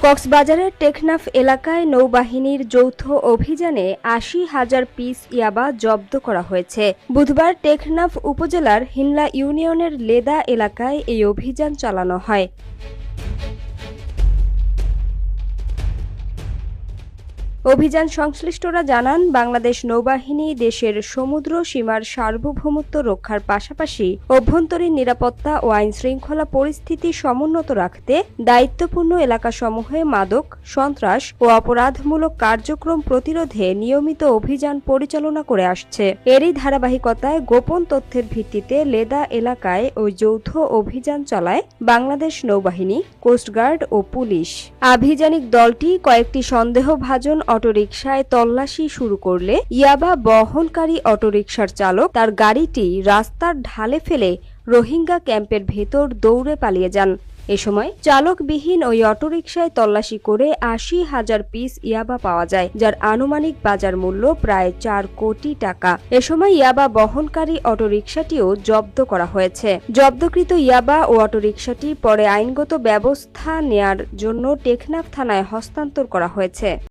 কক্সবাজারের টেকনাফ এলাকায় নৌবাহিনীর যৌথ অভিযানে ৮০,০০০ পিস ইয়াবা জব্দ করা হয়েছে। বুধবার টেকনাফ উপজেলার হিনলা ইউনিয়নের লেদা এলাকায় এই অভিযান চালানো হয়। অভিযান সংশ্লিষ্টরা জানান, বাংলাদেশ নৌবাহিনী দেশের সমুদ্র সীমার সার্বভৌমত্ব রক্ষার পাশাপাশি অভ্যন্তরীণ নিরাপত্তা ও আইনশৃঙ্খলা পরিস্থিতি সমুন্নত রাখতে দায়িত্বপূর্ণ এলাকাসমূহে মাদক, সন্ত্রাস ও অপরাধমূলক কার্যক্রম প্রতিরোধে নিয়মিত অভিযান পরিচালনা করে আসছে। এরই ধারাবাহিকতায় গোপন তথ্যের ভিত্তিতে লেদা এলাকায় ওই যৌথ অভিযান চালায় বাংলাদেশ নৌবাহিনী, কোস্টগার্ড ও পুলিশ। আভিযানিক দলটি কয়েকটি সন্দেহভাজন অটোরিকশায় তল্লাশি শুরু করলে ইয়াবা বহনকারী অটোরিকশার চালক তার গাড়িটি রাস্তার ঢালে ফেলে রোহিঙ্গা ক্যাম্পের ভেতর দৌড়ে পালিয়ে যান। এ সময় চালকবিহীন ওই অটোরিকশায় তল্লাশি করে ৮০,০০০ পিস ইয়াবা পাওয়া যায়, যার আনুমানিক বাজার মূল্য প্রায় ৪ কোটি টাকা। এ সময় ইয়াবা বহনকারী অটোরিকশাটিও জব্দ করা হয়েছে। জব্দকৃত ইয়াবা ও অটোরিকশাটি পরে আইনগত ব্যবস্থা নেয়ার জন্য টেকনাফ থানায় হস্তান্তর করা হয়েছে।